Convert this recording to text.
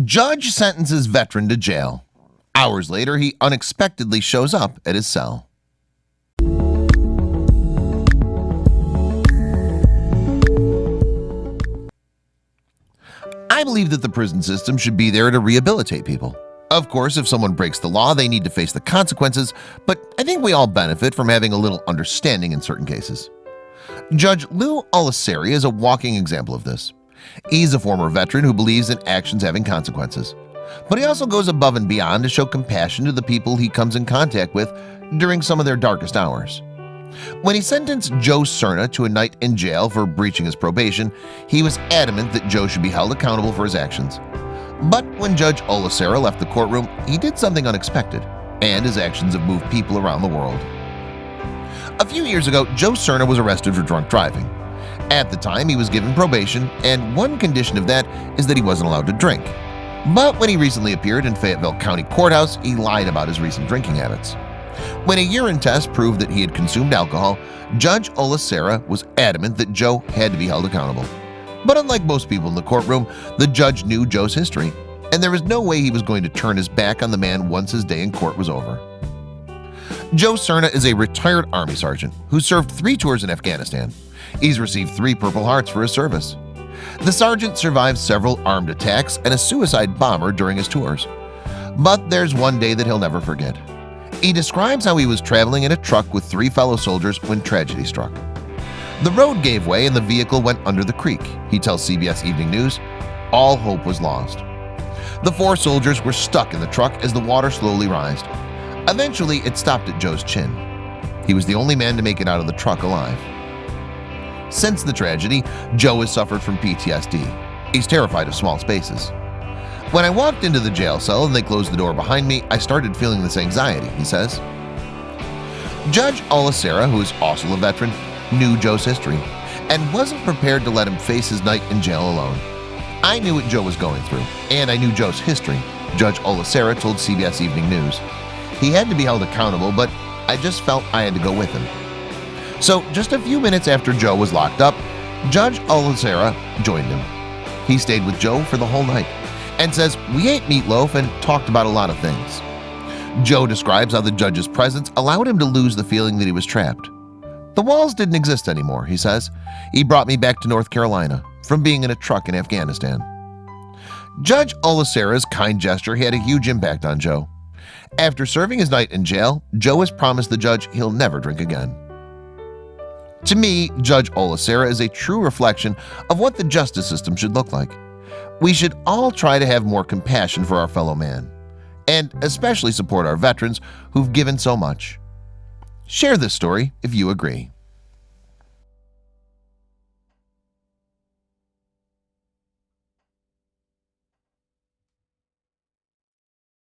Judge sentences veteran to jail. Hours later, he unexpectedly shows up at his cell. I believe that the prison system should be there to rehabilitate people. Of course, if someone breaks the law, they need to face the consequences, but I think we all benefit from having a little understanding in certain cases. Judge Lou Olasari is a walking example of this. He's a former veteran who believes in actions having consequences, but he also goes above and beyond to show compassion to the people he comes in contact with during some of their darkest hours. When he sentenced Joe Cerna to a night in jail for breaching his probation, he was adamant that Joe should be held accountable for his actions. But when Judge Olasari left the courtroom, he did something unexpected, and his actions have moved people around the world. A few years ago, Joe Cerna was arrested for drunk driving. At the time, he was given probation, and one condition of that is that he wasn't allowed to drink. But when he recently appeared in Fayetteville County Courthouse, he lied about his recent drinking habits. When a urine test proved that he had consumed alcohol, Judge Olasari was adamant that Joe had to be held accountable. But unlike most people in the courtroom, the judge knew Joe's history, and there was no way he was going to turn his back on the man once his day in court was over. Joe Cerna is a retired Army sergeant who served 3 tours in Afghanistan. He's received 3 Purple Hearts for his service. The sergeant survived several armed attacks and a suicide bomber during his tours. But there's one day that he'll never forget. He describes how he was traveling in a truck with 3 fellow soldiers when tragedy struck. The road gave way and the vehicle went under the creek. He tells CBS Evening News, all hope was lost. The 4 soldiers were stuck in the truck as the water slowly rised. Eventually, it stopped at Joe's chin. He was the only man to make it out of the truck alive. Since the tragedy, Joe has suffered from PTSD. He's terrified of small spaces. When I walked into the jail cell and they closed the door behind me, I started feeling this anxiety, he says. Judge Olasari, who is also a veteran, knew Joe's history and wasn't prepared to let him face his night in jail alone. I knew what Joe was going through, and I knew Joe's history, Judge Olasari told CBS Evening News. He had to be held accountable, but I just felt I had to go with him. So just a few minutes after Joe was locked up, Judge Olasari joined him. He stayed with Joe for the whole night and says, "We ate meatloaf and talked about a lot of things." Joe describes how the judge's presence allowed him to lose the feeling that he was trapped. "The walls didn't exist anymore," he says. "He brought me back to North Carolina from being in a truck in Afghanistan." Judge Olasari's kind gesture had a huge impact on Joe. After serving his night in jail, Joe has promised the judge he'll never drink again. To me, Judge Olasari is a true reflection of what the justice system should look like. We should all try to have more compassion for our fellow man, and especially support our veterans who've given so much. Share this story if you agree.